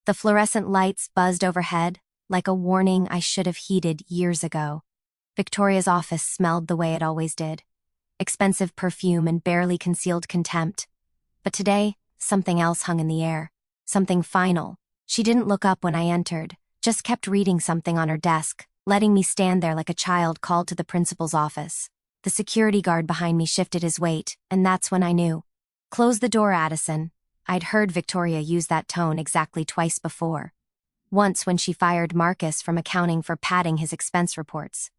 The fluorescent lights buzzed overhead, like a warning I should have heeded years ago. Victoria's office smelled the way it always did. Expensive perfume and barely concealed contempt. But today, something else hung in the air. Something final. She didn't look up when I entered, just kept reading something on her desk, letting me stand there like a child called to the principal's office. The security guard behind me shifted his weight, and that's when I knew. Close the door, Addison. I'd heard Victoria use that tone exactly twice before. Once when she fired Marcus from accounting for padding his expense reports.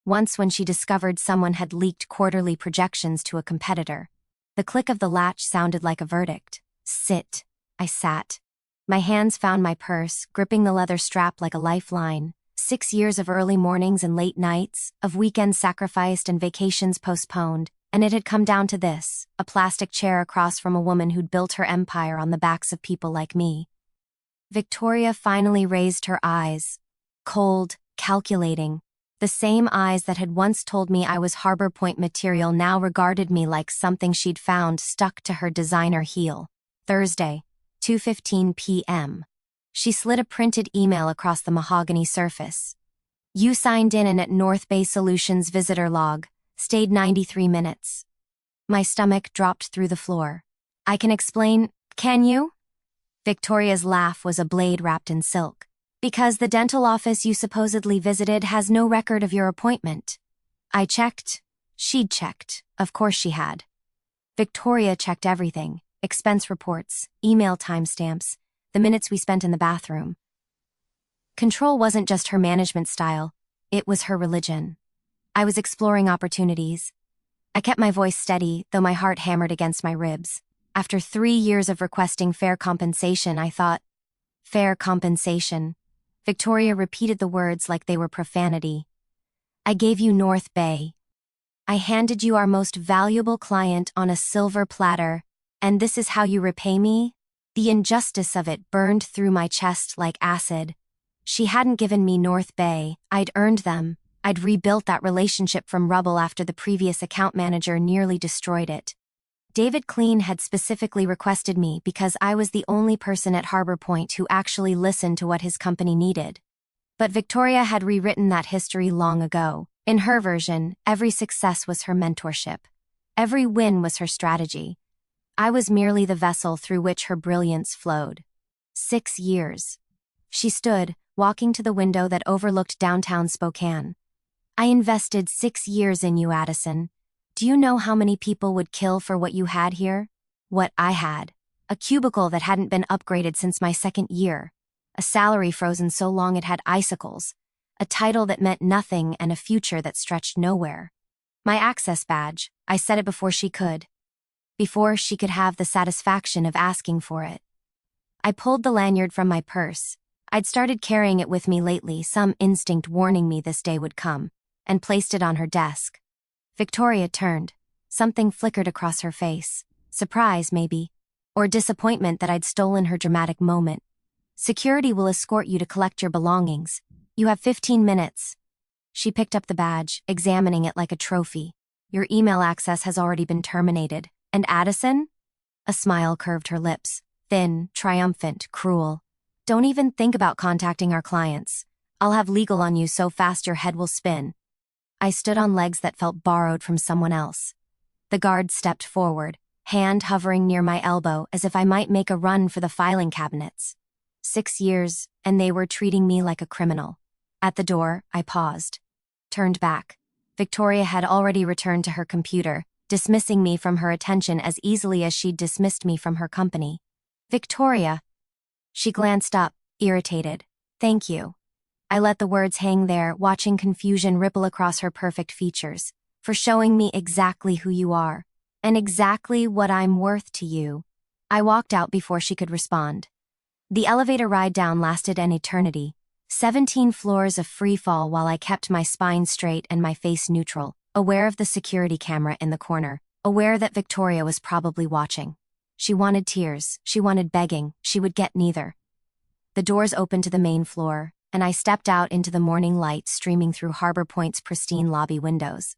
Once when she discovered someone had leaked quarterly projections to a competitor. The click of the latch sounded like a verdict. Sit. I sat. My hands found my purse, gripping the leather strap like a lifeline. 6 years of early mornings and late nights, of weekends sacrificed and vacations postponed, and it had come down to this, a plastic chair across from a woman who'd built her empire on the backs of people like me. Victoria finally raised her eyes. Cold, calculating. The same eyes that had once told me I was Harbor Point material now regarded me like something she'd found stuck to her designer heel. Thursday, 2:15 p.m. She slid a printed email across the mahogany surface. You signed in at North Bay Solutions visitor log, stayed 93 minutes. My stomach dropped through the floor. I can explain, can you? Victoria's laugh was a blade wrapped in silk. Because the dental office you supposedly visited has no record of your appointment. I checked. She'd checked. Of course she had. Victoria checked everything. Expense reports, email timestamps, the minutes we spent in the bathroom. Control wasn't just her management style, it was her religion. I was exploring opportunities. I kept my voice steady, though my heart hammered against my ribs. After 3 years of requesting fair compensation, I thought, fair compensation. Victoria repeated the words like they were profanity. I gave you North Bay. I handed you our most valuable client on a silver platter, and this is how you repay me? The injustice of it burned through my chest like acid. She hadn't given me North Bay, I'd earned them. I'd rebuilt that relationship from rubble after the previous account manager nearly destroyed it. David Clean had specifically requested me because I was the only person at Harbor Point who actually listened to what his company needed. But Victoria had rewritten that history long ago. In her version, every success was her mentorship. Every win was her strategy. I was merely the vessel through which her brilliance flowed. 6 years. She stood, walking to the window that overlooked downtown Spokane. I invested 6 years in you, Addison. Do you know how many people would kill for what you had here? What I had. A cubicle that hadn't been upgraded since my 2nd year. A salary frozen so long it had icicles. A title that meant nothing and a future that stretched nowhere. My access badge, I said it before she could. Before she could have the satisfaction of asking for it. I pulled the lanyard from my purse. I'd started carrying it with me lately, some instinct warning me this day would come, and placed it on her desk. Victoria turned. Something flickered across her face. Surprise, maybe. Or disappointment that I'd stolen her dramatic moment. Security will escort you to collect your belongings. You have 15 minutes. She picked up the badge, examining it like a trophy. Your email access has already been terminated. And Addison? A smile curved her lips. Thin, triumphant, cruel. Don't even think about contacting our clients. I'll have legal on you so fast your head will spin. I stood on legs that felt borrowed from someone else. The guard stepped forward, hand hovering near my elbow as if I might make a run for the filing cabinets. 6 years, and they were treating me like a criminal. At the door, I paused. Turned back. Victoria had already returned to her computer, dismissing me from her attention as easily as she'd dismissed me from her company. Victoria! She glanced up, irritated. Thank you. I let the words hang there, watching confusion ripple across her perfect features, for showing me exactly who you are, and exactly what I'm worth to you. I walked out before she could respond. The elevator ride down lasted an eternity. 17 floors of free fall while I kept my spine straight and my face neutral, aware of the security camera in the corner, aware that Victoria was probably watching. She wanted tears, she wanted begging, she would get neither. The doors opened to the main floor, and I stepped out into the morning light streaming through Harbor Point's pristine lobby windows.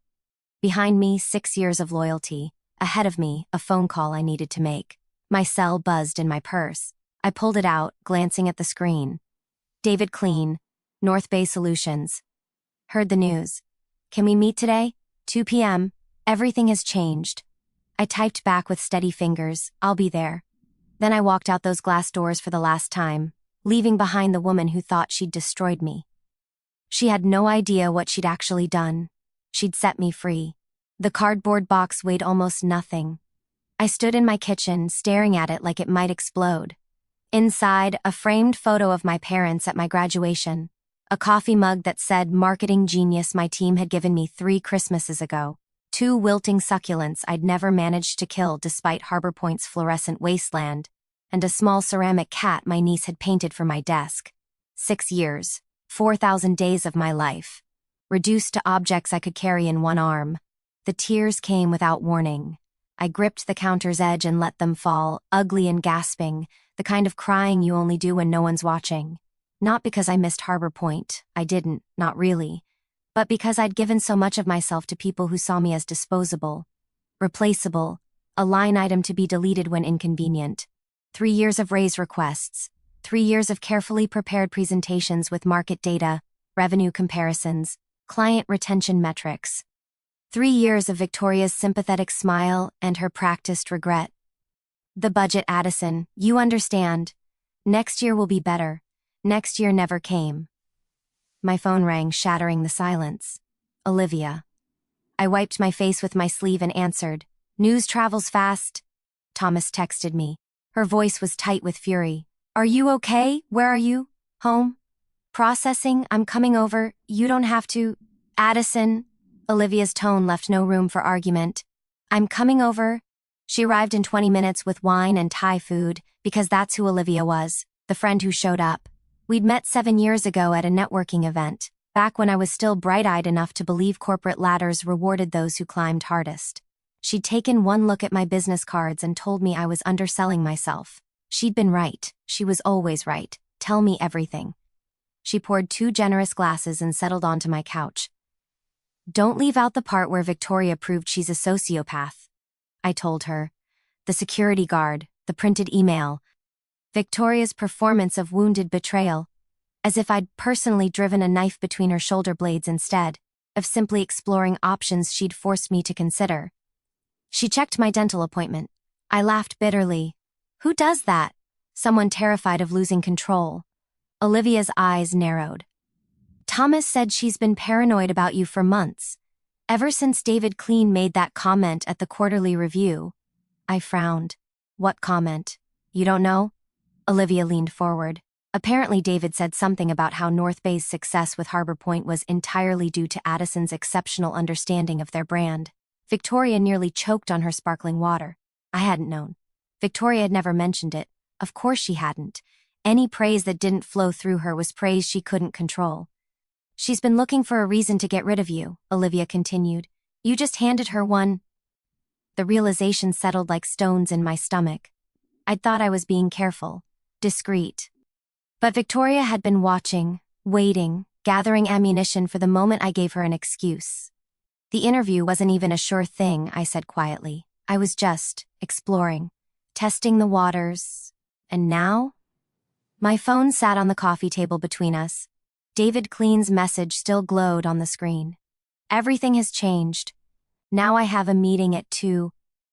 Behind me, 6 years of loyalty. Ahead of me, a phone call I needed to make. My cell buzzed in my purse. I pulled it out, glancing at the screen. David Clean, North Bay Solutions. Heard the news. Can we meet today? 2 p.m. Everything has changed. I typed back with steady fingers, I'll be there. Then I walked out those glass doors for the last time, leaving behind the woman who thought she'd destroyed me. She had no idea what she'd actually done. She'd set me free. The cardboard box weighed almost nothing. I stood in my kitchen, staring at it like it might explode. Inside, a framed photo of my parents at my graduation. A coffee mug that said marketing genius my team had given me 3 Christmases ago. 2 wilting succulents I'd never managed to kill despite Harbor Point's fluorescent wasteland. And a small ceramic cat my niece had painted for my desk. 6 years, 4,000 days of my life. Reduced to objects I could carry in one arm. The tears came without warning. I gripped the counter's edge and let them fall, ugly and gasping, the kind of crying you only do when no one's watching. Not because I missed Harbor Point, I didn't, not really. But because I'd given so much of myself to people who saw me as disposable. Replaceable, a line item to be deleted when inconvenient. 3 years of raise requests. 3 years of carefully prepared presentations with market data, revenue comparisons, client retention metrics. 3 years of Victoria's sympathetic smile and her practiced regret. The budget, Addison, you understand. Next year will be better. Next year never came. My phone rang, shattering the silence. Olivia. I wiped my face with my sleeve and answered. News travels fast. Thomas texted me. Her voice was tight with fury. Are you okay? Where are you? Home? Processing, I'm coming over. You don't have to. Addison. Olivia's tone left no room for argument. I'm coming over. She arrived in 20 minutes with wine and Thai food, because that's who Olivia was, the friend who showed up. We'd met 7 years ago at a networking event, back when I was still bright-eyed enough to believe corporate ladders rewarded those who climbed hardest. She'd taken one look at my business cards and told me I was underselling myself. She'd been right. She was always right. Tell me everything. She poured 2 generous glasses and settled onto my couch. Don't leave out the part where Victoria proved she's a sociopath. I told her. The security guard, the printed email. Victoria's performance of wounded betrayal. As if I'd personally driven a knife between her shoulder blades instead of simply exploring options she'd forced me to consider. She checked my dental appointment. I laughed bitterly. Who does that? Someone terrified of losing control. Olivia's eyes narrowed. Thomas said she's been paranoid about you for months. Ever since David Clean made that comment at the quarterly review. I frowned. What comment? You don't know? Olivia leaned forward. Apparently David said something about how North Bay's success with Harbor Point was entirely due to Addison's exceptional understanding of their brand. Victoria nearly choked on her sparkling water. I hadn't known. Victoria had never mentioned it. Of course she hadn't. Any praise that didn't flow through her was praise she couldn't control. She's been looking for a reason to get rid of you, Olivia continued. You just handed her one. The realization settled like stones in my stomach. I'd thought I was being careful, discreet. But Victoria had been watching, waiting, gathering ammunition for the moment I gave her an excuse. The interview wasn't even a sure thing, I said quietly. I was just exploring, testing the waters. And now? My phone sat on the coffee table between us. David Clean's message still glowed on the screen. Everything has changed. Now I have a meeting at 2.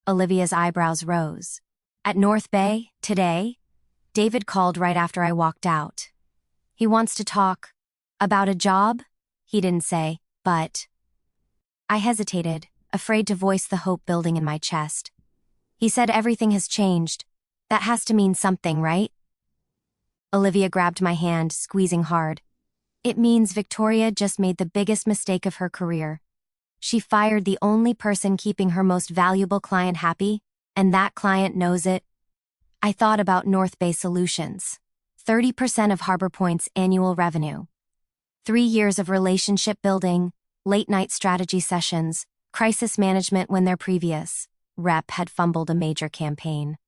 Olivia's eyebrows rose. At North Bay, today? David called right after I walked out. He wants to talk. About a job? He didn't say, but... I hesitated, afraid to voice the hope building in my chest. He said everything has changed. That has to mean something, right? Olivia grabbed my hand, squeezing hard. It means Victoria just made the biggest mistake of her career. She fired the only person keeping her most valuable client happy, and that client knows it. I thought about North Bay Solutions. 30% of Harbor Point's annual revenue. 3 years of relationship building, late-night strategy sessions, crisis management when their previous rep had fumbled a major campaign.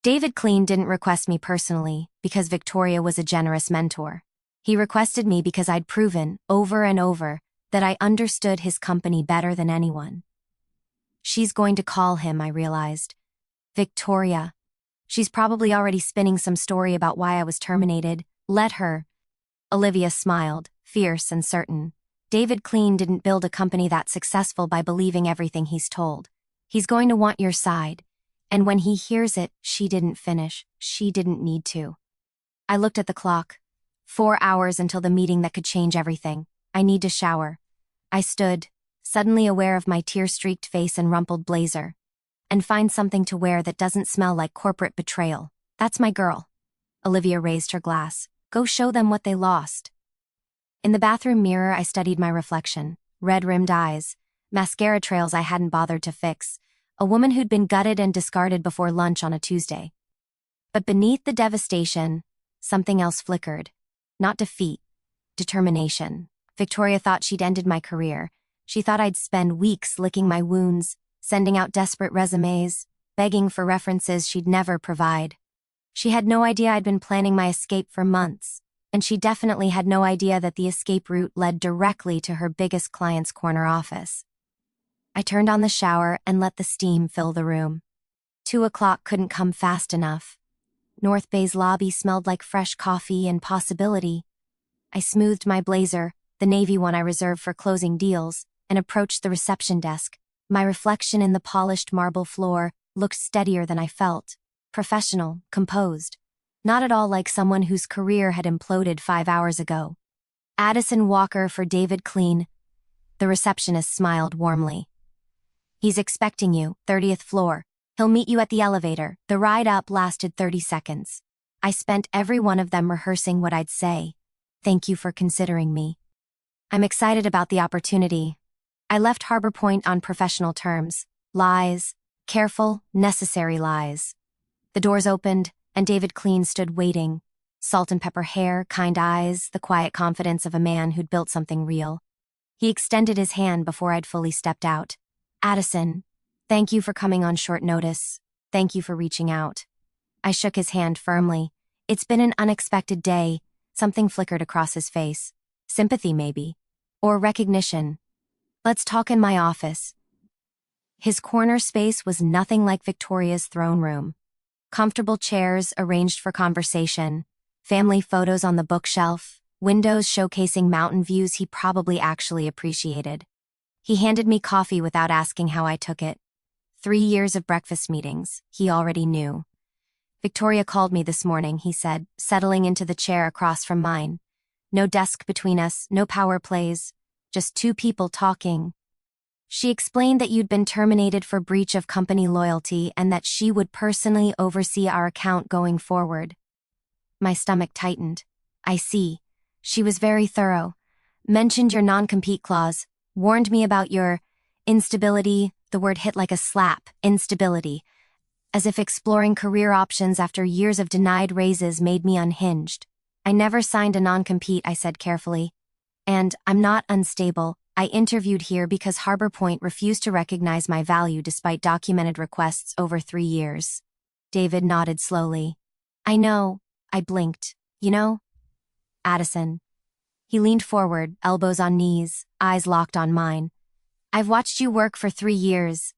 David Clean didn't request me personally because Victoria was a generous mentor. He requested me because I'd proven, over and over, that I understood his company better than anyone. She's going to call him, I realized. Victoria. She's probably already spinning some story about why I was terminated. Let her. Olivia smiled, fierce and certain. David Clean didn't build a company that successful by believing everything he's told. He's going to want your side. And when he hears it, she didn't finish. She didn't need to. I looked at the clock. 4 hours until the meeting that could change everything. I need to shower. I stood, suddenly aware of my tear-streaked face and rumpled blazer. And find something to wear that doesn't smell like corporate betrayal. That's my girl. Olivia raised her glass. Go show them what they lost. In the bathroom mirror, I studied my reflection. Red-rimmed eyes, mascara trails I hadn't bothered to fix, a woman who'd been gutted and discarded before lunch on a Tuesday. But beneath the devastation, something else flickered. Not defeat, determination. Victoria thought she'd ended my career. She thought I'd spend weeks licking my wounds, sending out desperate resumes, begging for references she'd never provide. She had no idea I'd been planning my escape for months, and she definitely had no idea that the escape route led directly to her biggest client's corner office. I turned on the shower and let the steam fill the room. 2 o'clock couldn't come fast enough. North Bay's lobby smelled like fresh coffee and possibility. I smoothed my blazer, the navy one I reserved for closing deals, and approached the reception desk. My reflection in the polished marble floor looked steadier than I felt. Professional, composed. Not at all like someone whose career had imploded 5 hours ago. Addison Walker for David Clean. The receptionist smiled warmly. He's expecting you, 30th floor. He'll meet you at the elevator. The ride up lasted 30 seconds. I spent every one of them rehearsing what I'd say. Thank you for considering me. I'm excited about the opportunity. I left Harbor Point on professional terms. Lies. Careful, necessary lies. The doors opened, and David Clean stood waiting. Salt and pepper hair, kind eyes, the quiet confidence of a man who'd built something real. He extended his hand before I'd fully stepped out. Addison, thank you for coming on short notice. Thank you for reaching out. I shook his hand firmly. It's been an unexpected day. Something flickered across his face. Sympathy, maybe. Or recognition. Let's talk in my office. His corner space was nothing like Victoria's throne room. Comfortable chairs arranged for conversation, family photos on the bookshelf, windows showcasing mountain views he probably actually appreciated. He handed me coffee without asking how I took it. 3 years of breakfast meetings, he already knew. Victoria called me this morning, he said, settling into the chair across from mine. No desk between us, no power plays, just 2 people talking. She explained that you'd been terminated for breach of company loyalty and that she would personally oversee our account going forward. My stomach tightened. I see. She was very thorough. Mentioned your non-compete clause. Warned me about your instability. The word hit like a slap. Instability. As if exploring career options after years of denied raises made me unhinged. I never signed a non-compete, I said carefully. And I'm not unstable. I interviewed here because Harbor Point refused to recognize my value despite documented requests over 3 years. David nodded slowly. I know. I blinked. You know? Addison. He leaned forward, elbows on knees, eyes locked on mine. I've watched you work for 3 years.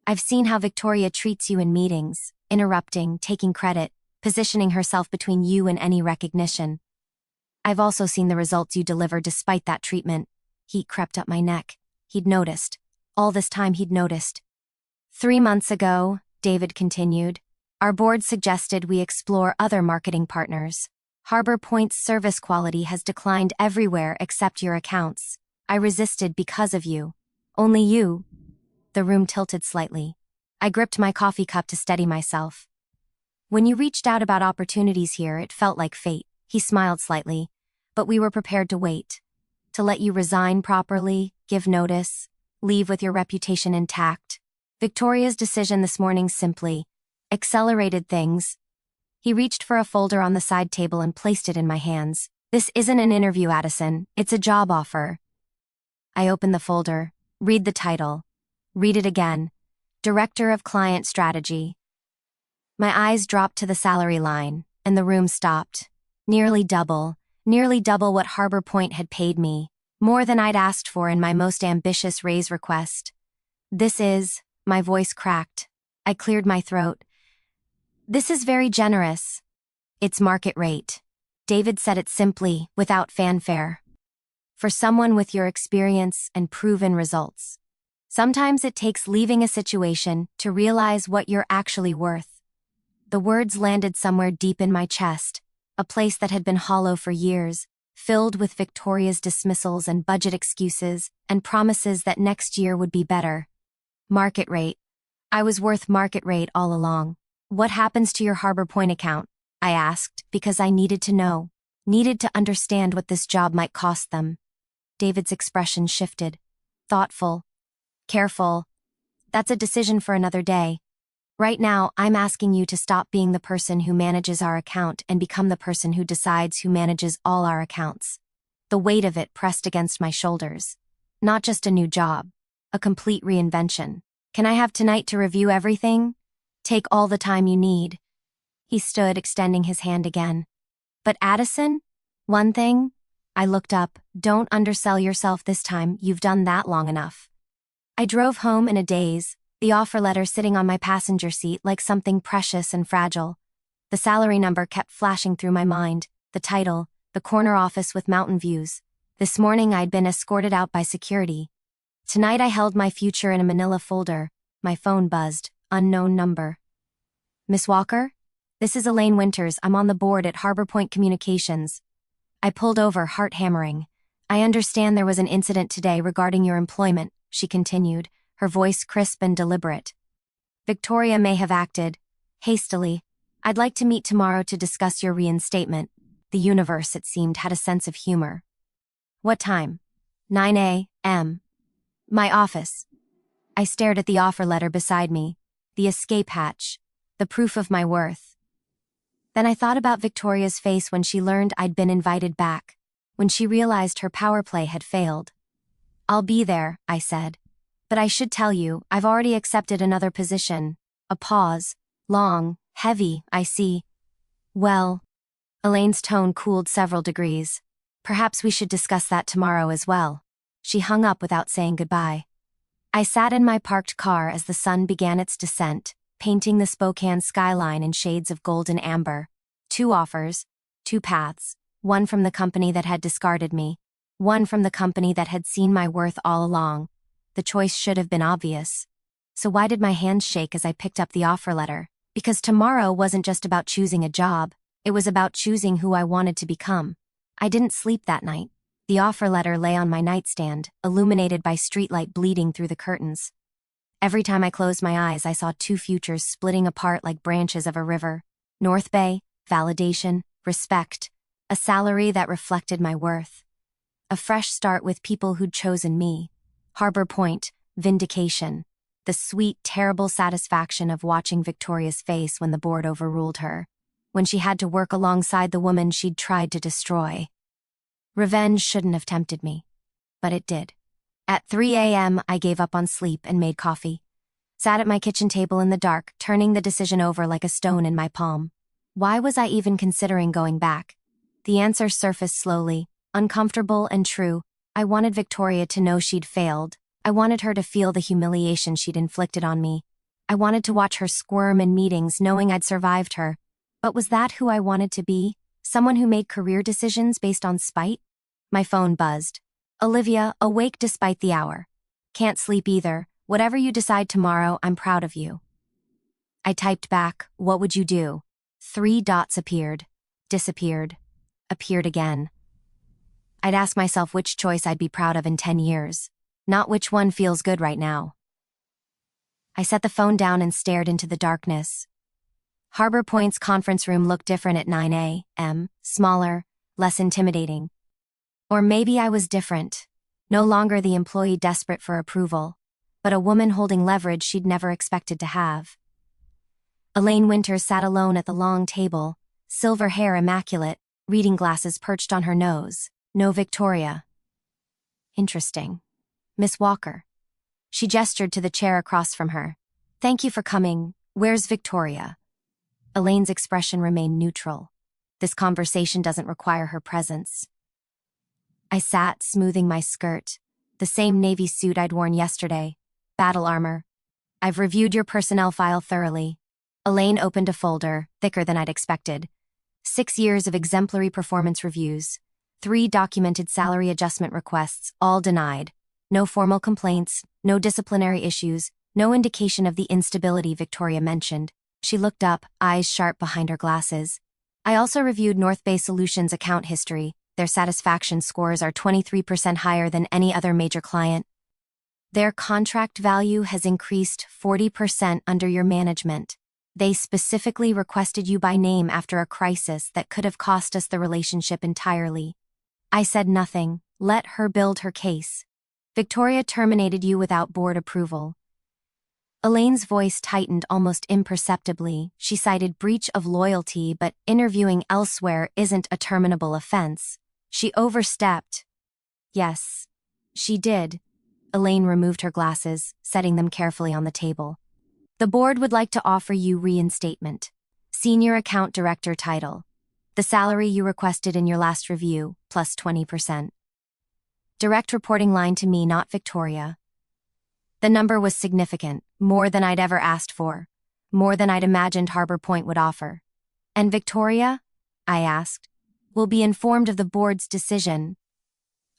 I've seen how Victoria treats you in meetings, interrupting, taking credit, positioning herself between you and any recognition. I've also seen the results you deliver despite that treatment. Heat crept up my neck. He'd noticed. All this time he'd noticed. 3 months ago, David continued, our board suggested we explore other marketing partners. Harbor Point's service quality has declined everywhere except your accounts. I resisted because of you. Only you. The room tilted slightly. I gripped my coffee cup to steady myself. When you reached out about opportunities here, it felt like fate. He smiled slightly. But we were prepared to wait. To let you resign properly, give notice, leave with your reputation intact. Victoria's decision this morning simply accelerated things. He reached for a folder on the side table and placed it in my hands. This isn't an interview, Addison. It's a job offer. I opened the folder. Read the title. Read it again. Director of Client Strategy. My eyes dropped to the salary line, and the room stopped. Nearly double what Harbor Point had paid me, more than I'd asked for in my most ambitious raise request. My voice cracked. I cleared my throat. This is very generous. It's market rate. David said it simply, without fanfare. For someone with your experience and proven results. Sometimes it takes leaving a situation to realize what you're actually worth. The words landed somewhere deep in my chest, a place that had been hollow for years, filled with Victoria's dismissals and budget excuses and promises that next year would be better. Market rate. I was worth market rate all along. What happens to your Harbor Point account? I asked, because I needed to know. Needed to understand what this job might cost them. David's expression shifted. Thoughtful. Careful. That's a decision for another day. Right now, I'm asking you to stop being the person who manages our account and become the person who decides who manages all our accounts. The weight of it pressed against my shoulders. Not just a new job. A complete reinvention. Can I have tonight to review everything? Take all the time you need. He stood, extending his hand again. But Addison? One thing? I looked up. Don't undersell yourself this time, you've done that long enough. I drove home in a daze, the offer letter sitting on my passenger seat like something precious and fragile. The salary number kept flashing through my mind, the title, the corner office with mountain views. This morning I'd been escorted out by security. Tonight I held my future in a manila folder. My phone buzzed. Unknown number. Miss Walker? This is Elaine Winters. I'm on the board at Harbor Point Communications. I pulled over, heart hammering. I understand there was an incident today regarding your employment, she continued, her voice crisp and deliberate. Victoria may have acted hastily. I'd like to meet tomorrow to discuss your reinstatement. The universe, it seemed, had a sense of humor. What time? 9 a.m. My office. I stared at the offer letter beside me, the escape hatch, the proof of my worth. Then I thought about Victoria's face when she learned I'd been invited back, when she realized her power play had failed. I'll be there, I said. But I should tell you, I've already accepted another position. A pause. Long, heavy, I see. Well, Elaine's tone cooled several degrees. Perhaps we should discuss that tomorrow as well. She hung up without saying goodbye. I sat in my parked car as the sun began its descent, painting the Spokane skyline in shades of golden amber. 2 offers, 2 paths, one from the company that had discarded me, one from the company that had seen my worth all along. The choice should have been obvious. So why did my hands shake as I picked up the offer letter? Because tomorrow wasn't just about choosing a job, it was about choosing who I wanted to become. I didn't sleep that night. The offer letter lay on my nightstand, illuminated by streetlight bleeding through the curtains. Every time I closed my eyes, I saw 2 futures splitting apart like branches of a river. North Bay, validation, respect, a salary that reflected my worth. A fresh start with people who'd chosen me. Harbor Point, vindication. The sweet, terrible satisfaction of watching Victoria's face when the board overruled her. When she had to work alongside the woman she'd tried to destroy. Revenge shouldn't have tempted me. But it did. At 3 a.m., I gave up on sleep and made coffee. Sat at my kitchen table in the dark, turning the decision over like a stone in my palm. Why was I even considering going back? The answer surfaced slowly, uncomfortable and true. I wanted Victoria to know she'd failed. I wanted her to feel the humiliation she'd inflicted on me. I wanted to watch her squirm in meetings knowing I'd survived her. But was that who I wanted to be? Someone who made career decisions based on spite? My phone buzzed. Olivia, awake despite the hour. Can't sleep either. Whatever you decide tomorrow, I'm proud of you. I typed back, what would you do? 3 dots appeared. Disappeared. Appeared again. I'd ask myself which choice I'd be proud of in 10 years. Not which one feels good right now. I set the phone down and stared into the darkness. Harbor Point's conference room looked different at 9 a.m., smaller, less intimidating. Or maybe I was different. No longer the employee desperate for approval, but a woman holding leverage she'd never expected to have. Elaine Winters sat alone at the long table, silver hair immaculate, reading glasses perched on her nose. No Victoria. Interesting. Miss Walker. She gestured to the chair across from her. Thank you for coming. Where's Victoria? Elaine's expression remained neutral. This conversation doesn't require her presence. I sat, smoothing my skirt. The same navy suit I'd worn yesterday. Battle armor. I've reviewed your personnel file thoroughly. Elaine opened a folder, thicker than I'd expected. 6 years of exemplary performance reviews. 3 documented salary adjustment requests, all denied. No formal complaints, no disciplinary issues, no indication of the instability Victoria mentioned. She looked up, eyes sharp behind her glasses. I also reviewed North Bay Solutions' account history. Their satisfaction scores are 23% higher than any other major client. Their contract value has increased 40% under your management. They specifically requested you by name after a crisis that could have cost us the relationship entirely. I said nothing. Let her build her case. Victoria terminated you without board approval. Elaine's voice tightened almost imperceptibly. She cited breach of loyalty, but interviewing elsewhere isn't a terminable offense. She overstepped. Yes, she did. Elaine removed her glasses, setting them carefully on the table. The board would like to offer you reinstatement. Senior Account Director title. The salary you requested in your last review, plus 20%. Direct reporting line to me, not Victoria. The number was significant, more than I'd ever asked for, more than I'd imagined Harbor Point would offer. And Victoria? I asked. Will be informed of the board's decision.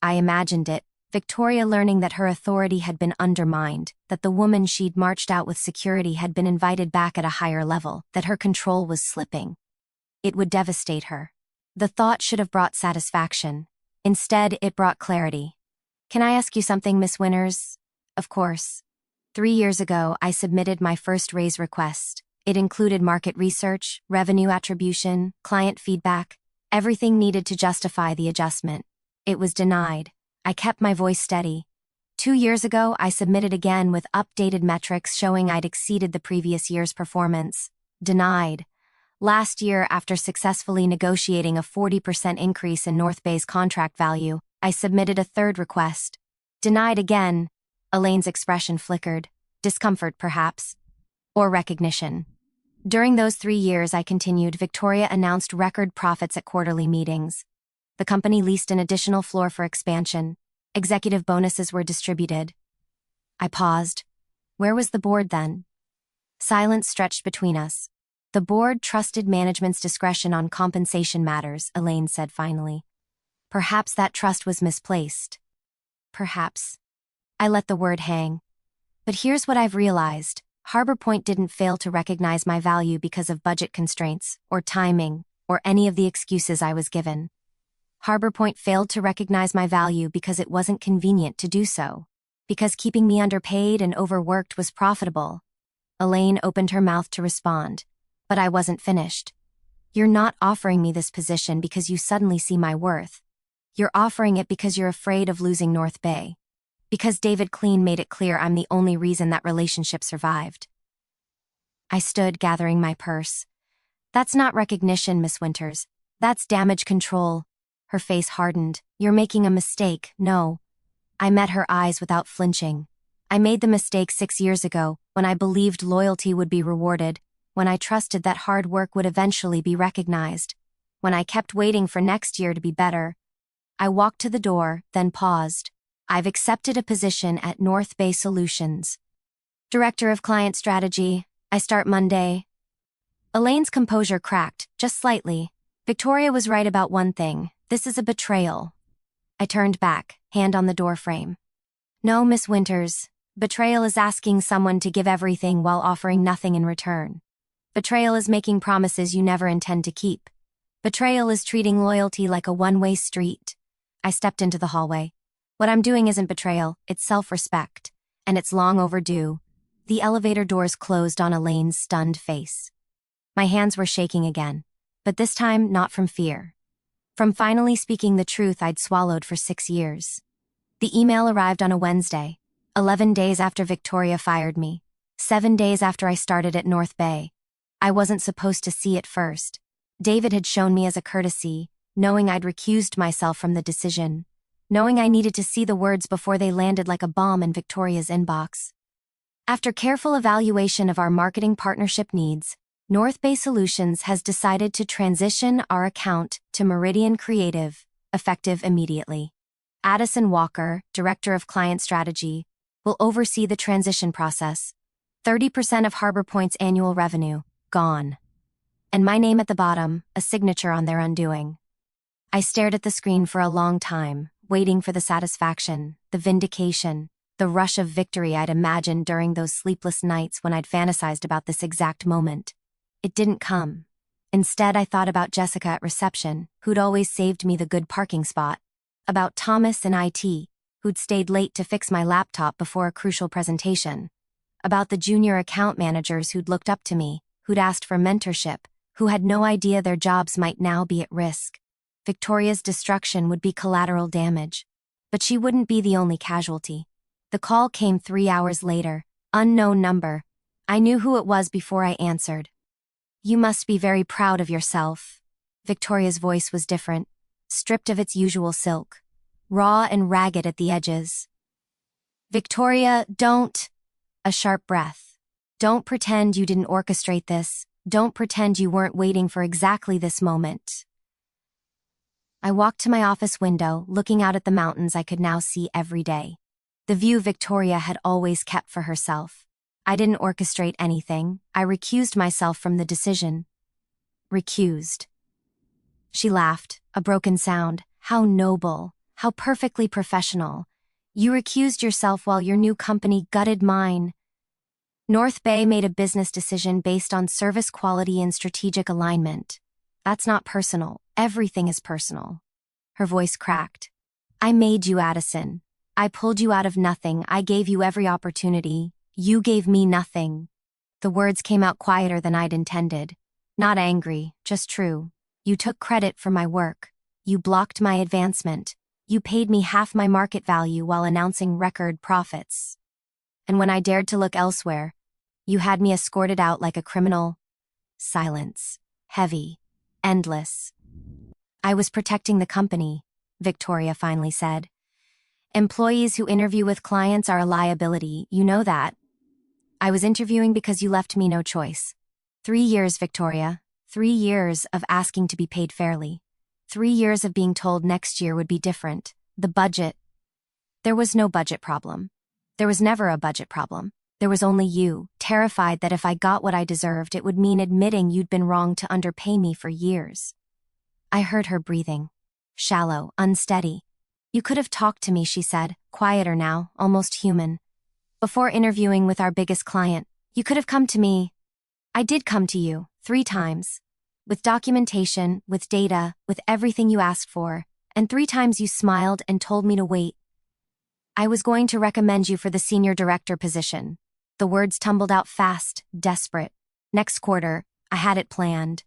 I imagined it, Victoria learning that her authority had been undermined, that the woman she'd marched out with security had been invited back at a higher level, that her control was slipping. It would devastate her. The thought should have brought satisfaction. Instead, it brought clarity. Can I ask you something, Miss Winters? Of course. 3 years ago, I submitted my first raise request. It included market research, revenue attribution, client feedback, everything needed to justify the adjustment. It was denied. I kept my voice steady. 2 years ago, I submitted again with updated metrics showing I'd exceeded the previous year's performance. Denied. Last year, after successfully negotiating a 40% increase in North Bay's contract value, I submitted a third request. Denied again. Elaine's expression flickered. Discomfort, perhaps. Or recognition. During those 3 years, I continued. Victoria announced record profits at quarterly meetings. The company leased an additional floor for expansion. Executive bonuses were distributed. I paused. Where was the board then? Silence stretched between us. The board trusted management's discretion on compensation matters, Elaine said finally. Perhaps that trust was misplaced. Perhaps. I let the word hang. But here's what I've realized. Harbor Point didn't fail to recognize my value because of budget constraints, or timing, or any of the excuses I was given. Harbor Point failed to recognize my value because it wasn't convenient to do so. Because keeping me underpaid and overworked was profitable. Elaine opened her mouth to respond. But I wasn't finished. You're not offering me this position because you suddenly see my worth. You're offering it because you're afraid of losing North Bay. Because David Clean made it clear I'm the only reason that relationship survived. I stood, gathering my purse. That's not recognition, Miss Winters. That's damage control. Her face hardened. You're making a mistake. No. I met her eyes without flinching. I made the mistake 6 years ago, when I believed loyalty would be rewarded, when I trusted that hard work would eventually be recognized, when I kept waiting for next year to be better. I walked to the door, then paused. I've accepted a position at North Bay Solutions. Director of Client Strategy. I start Monday. Elaine's composure cracked, just slightly. Victoria was right about one thing. This is a betrayal. I turned back, hand on the doorframe. No, Miss Winters. Betrayal is asking someone to give everything while offering nothing in return. Betrayal is making promises you never intend to keep. Betrayal is treating loyalty like a one-way street. I stepped into the hallway. What I'm doing isn't betrayal, it's self-respect. And it's long overdue. The elevator doors closed on Elaine's stunned face. My hands were shaking again. But this time, not from fear. From finally speaking the truth I'd swallowed for 6 years. The email arrived on a Wednesday, 11 days after Victoria fired me, 7 days after I started at North Bay. I wasn't supposed to see it first. David had shown me as a courtesy, knowing I'd recused myself from the decision, knowing I needed to see the words before they landed like a bomb in Victoria's inbox. After careful evaluation of our marketing partnership needs, North Bay Solutions has decided to transition our account to Meridian Creative, effective immediately. Addison Walker, Director of Client Strategy, will oversee the transition process. 30% of Harbor Point's annual revenue, gone. And my name at the bottom, a signature on their undoing. I stared at the screen for a long time, waiting for the satisfaction, the vindication, the rush of victory I'd imagined during those sleepless nights when I'd fantasized about this exact moment. It didn't come. Instead, I thought about Jessica at reception, who'd always saved me the good parking spot. About Thomas in IT, who'd stayed late to fix my laptop before a crucial presentation. About the junior account managers who'd looked up to me, who'd asked for mentorship, who had no idea their jobs might now be at risk. Victoria's destruction would be collateral damage. But she wouldn't be the only casualty. The call came 3 hours later, unknown number. I knew who it was before I answered. "You must be very proud of yourself." Victoria's voice was different, stripped of its usual silk, raw and ragged at the edges. "Victoria, don't." A sharp breath. "Don't pretend you didn't orchestrate this. Don't pretend you weren't waiting for exactly this moment." I walked to my office window, looking out at the mountains I could now see every day. The view Victoria had always kept for herself. I didn't orchestrate anything. I recused myself from the decision. Recused. She laughed, a broken sound. "How noble. How perfectly professional. You recused yourself while your new company gutted mine." North Bay made a business decision based on service quality and strategic alignment. That's not personal. Everything is personal. Her voice cracked. "I made you, Addison. I pulled you out of nothing. I gave you every opportunity. You gave me nothing." The words came out quieter than I'd intended. Not angry, just true. "You took credit for my work. You blocked my advancement. You paid me half my market value while announcing record profits. And when I dared to look elsewhere, you had me escorted out like a criminal." Silence. Heavy. Endless. "I was protecting the company," Victoria finally said. "Employees who interview with clients are a liability, you know that. I was interviewing because you left me no choice. 3 years, Victoria. 3 years of asking to be paid fairly. 3 years of being told next year would be different. The budget." There was no budget problem. There was never a budget problem. There was only you, terrified that if I got what I deserved, it would mean admitting you'd been wrong to underpay me for years. I heard her breathing. Shallow, unsteady. "You could have talked to me," she said, quieter now, almost human. "Before interviewing with our biggest client, you could have come to me." "I did come to you, 3 times. With documentation, with data, with everything you asked for, and 3 times you smiled and told me to wait. I was going to recommend you for the senior director position." The words tumbled out fast, desperate. "Next quarter, I had it planned.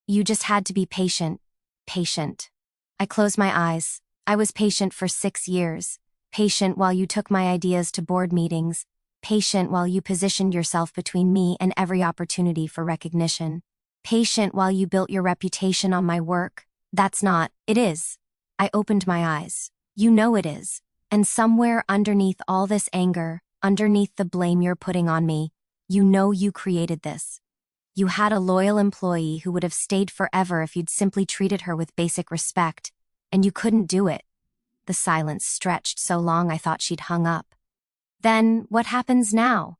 You just had to be patient. Patient." I closed my eyes. I was patient for 6 years. Patient while you took my ideas to board meetings. Patient while you positioned yourself between me and every opportunity for recognition. Patient while you built your reputation on my work. That's not, it is. I opened my eyes. You know it is. And somewhere underneath all this anger, underneath the blame you're putting on me, you know you created this. You had a loyal employee who would have stayed forever if you'd simply treated her with basic respect, and you couldn't do it. The silence stretched so long I thought she'd hung up. "Then, what happens now?"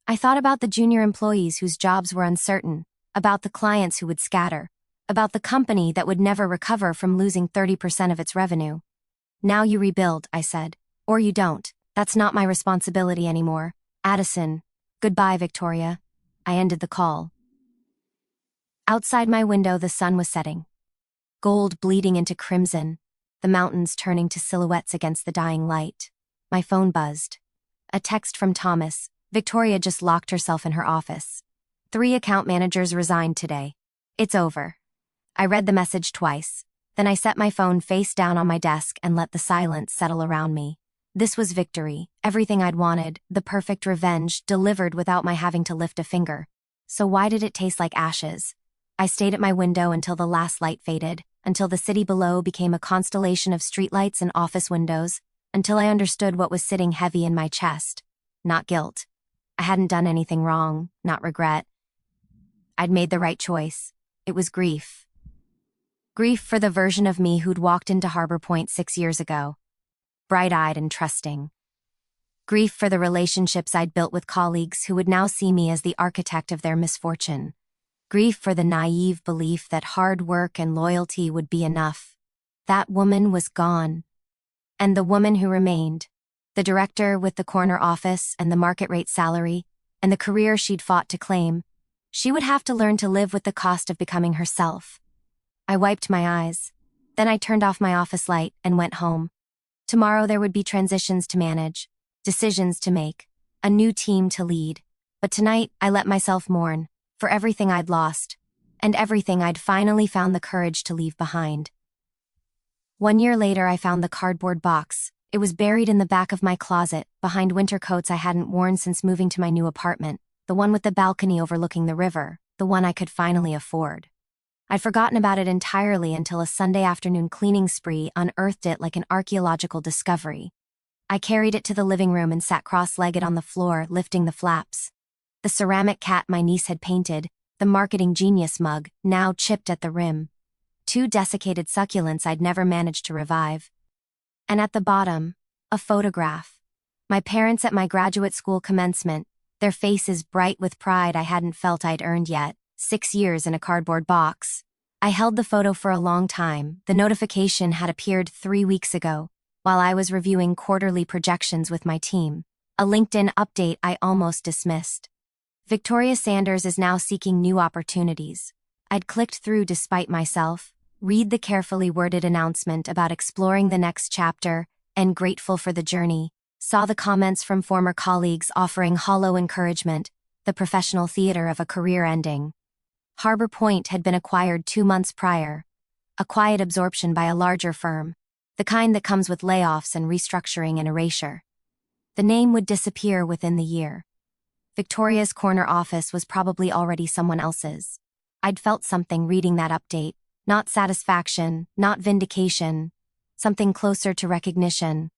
I thought about the junior employees whose jobs were uncertain, about the clients who would scatter, about the company that would never recover from losing 30% of its revenue. "Now you rebuild," I said. "Or you don't. That's not my responsibility anymore. Addison." "Goodbye, Victoria." I ended the call. Outside my window, the sun was setting. Gold bleeding into crimson, the mountains turning to silhouettes against the dying light. My phone buzzed. A text from Thomas. Victoria just locked herself in her office. 3 account managers resigned today. It's over. I read the message twice. Then I set my phone face down on my desk and let the silence settle around me. This was victory, everything I'd wanted, the perfect revenge, delivered without my having to lift a finger. So why did it taste like ashes? I stayed at my window until the last light faded, until the city below became a constellation of streetlights and office windows, until I understood what was sitting heavy in my chest. Not guilt. I hadn't done anything wrong, not regret. I'd made the right choice. It was grief. Grief for the version of me who'd walked into Harbor Point 6 years ago. Bright-eyed and trusting. Grief for the relationships I'd built with colleagues who would now see me as the architect of their misfortune. Grief for the naive belief that hard work and loyalty would be enough. That woman was gone. And the woman who remained, the director with the corner office and the market rate salary, and the career she'd fought to claim, she would have to learn to live with the cost of becoming herself. I wiped my eyes. Then I turned off my office light and went home. Tomorrow there would be transitions to manage, decisions to make, a new team to lead. But tonight I let myself mourn for everything I'd lost, and everything I'd finally found the courage to leave behind. 1 year later I found the cardboard box. It was buried in the back of my closet, behind winter coats I hadn't worn since moving to my new apartment, the one with the balcony overlooking the river, the one I could finally afford. I'd forgotten about it entirely until a Sunday afternoon cleaning spree unearthed it like an archaeological discovery. I carried it to the living room and sat cross-legged on the floor, lifting the flaps. The ceramic cat my niece had painted, the marketing genius mug, now chipped at the rim. 2 desiccated succulents I'd never managed to revive. And at the bottom, a photograph. My parents at my graduate school commencement, their faces bright with pride I hadn't felt I'd earned yet. 6 years in a cardboard box. I held the photo for a long time. The notification had appeared 3 weeks ago, while I was reviewing quarterly projections with my team. A LinkedIn update I almost dismissed. Victoria Sanders is now seeking new opportunities. I'd clicked through despite myself, read the carefully worded announcement about exploring the next chapter, and grateful for the journey, saw the comments from former colleagues offering hollow encouragement, the professional theater of a career ending. Harbor Point had been acquired 2 months prior, a quiet absorption by a larger firm, the kind that comes with layoffs and restructuring and erasure. The name would disappear within the year. Victoria's corner office was probably already someone else's. I'd felt something reading that update, not satisfaction, not vindication, something closer to recognition.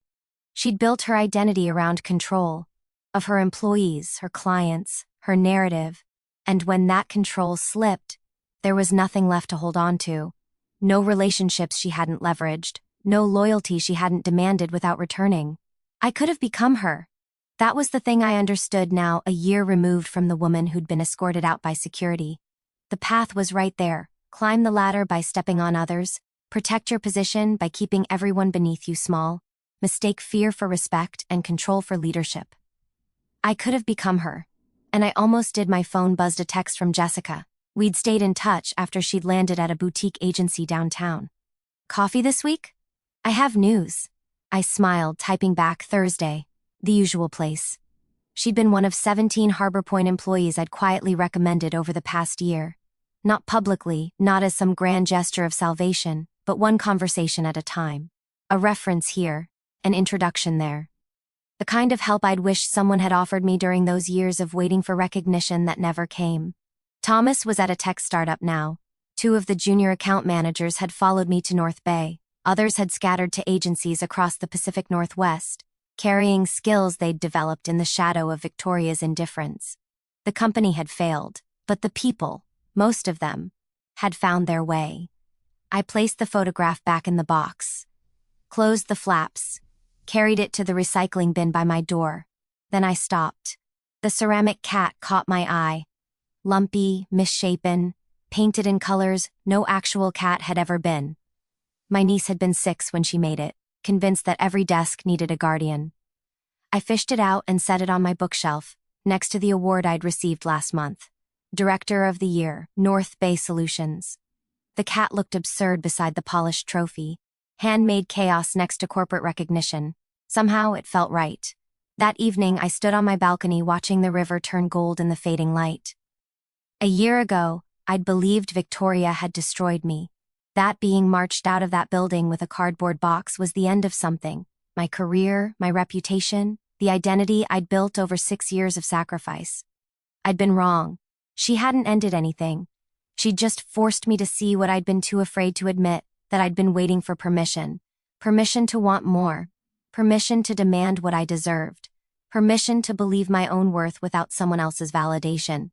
She'd built her identity around control, of her employees, her clients, her narrative. And when that control slipped, there was nothing left to hold on to. No relationships she hadn't leveraged, no loyalty she hadn't demanded without returning. I could have become her. That was the thing I understood now, a year removed from the woman who'd been escorted out by security. The path was right there. Climb the ladder by stepping on others. Protect your position by keeping everyone beneath you small. Mistake fear for respect and control for leadership. I could have become her. And I almost did. My phone buzzed a text from Jessica. We'd stayed in touch after she'd landed at a boutique agency downtown. Coffee this week? I have news. I smiled, typing back Thursday, the usual place. She'd been one of 17 Harbor Point employees I'd quietly recommended over the past year. Not publicly, not as some grand gesture of salvation, but one conversation at a time. A reference here, an introduction there. The kind of help I'd wished someone had offered me during those years of waiting for recognition that never came. Thomas was at a tech startup now. 2 of the junior account managers had followed me to North Bay. Others had scattered to agencies across the Pacific Northwest, carrying skills they'd developed in the shadow of Victoria's indifference. The company had failed, but the people, most of them, had found their way. I placed the photograph back in the box, closed the flaps, carried it to the recycling bin by my door. Then I stopped. The ceramic cat caught my eye. Lumpy, misshapen, painted in colors no actual cat had ever been. My niece had been 6 when she made it, convinced that every desk needed a guardian. I fished it out and set it on my bookshelf, next to the award I'd received last month. Director of the Year, North Bay Solutions. The cat looked absurd beside the polished trophy. Handmade chaos next to corporate recognition. Somehow it felt right. That evening I stood on my balcony watching the river turn gold in the fading light. A year ago, I'd believed Victoria had destroyed me. That being marched out of that building with a cardboard box was the end of something. My career, my reputation, the identity I'd built over 6 years of sacrifice. I'd been wrong. She hadn't ended anything. She'd just forced me to see what I'd been too afraid to admit, that I'd been waiting for permission. Permission to want more. Permission to demand what I deserved. Permission to believe my own worth without someone else's validation.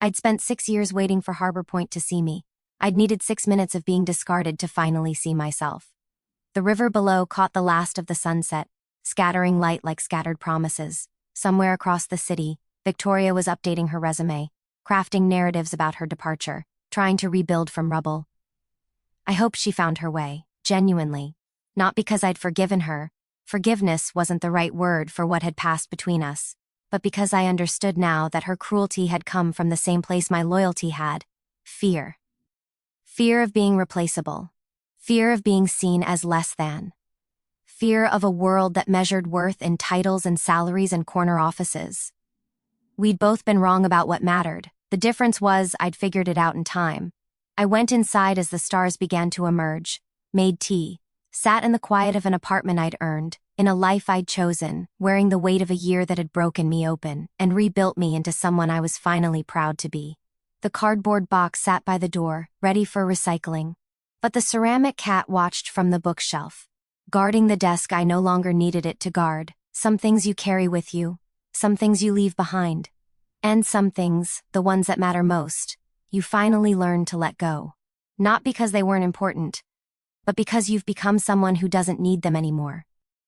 I'd spent 6 years waiting for Harbor Point to see me. I'd needed 6 minutes of being discarded to finally see myself. The river below caught the last of the sunset, scattering light like scattered promises. Somewhere across the city, Victoria was updating her resume. crafting narratives about her departure, trying to rebuild from rubble. I hoped she found her way, genuinely. Not because I'd forgiven her. Forgiveness wasn't the right word for what had passed between us, but because I understood now that her cruelty had come from the same place my loyalty had: fear. Fear of being replaceable. Fear of being seen as less than. Fear of a world that measured worth in titles and salaries and corner offices. We'd both been wrong about what mattered. The difference was I'd figured it out in time. I went inside as the stars began to emerge, made tea, sat in the quiet of an apartment I'd earned, in a life I'd chosen, wearing the weight of a year that had broken me open and rebuilt me into someone I was finally proud to be. The cardboard box sat by the door, ready for recycling. But the ceramic cat watched from the bookshelf, guarding the desk I no longer needed it to guard. Some things you carry with you, some things you leave behind, and some things, the ones that matter most, you finally learn to let go. Not because they weren't important, but because you've become someone who doesn't need them anymore.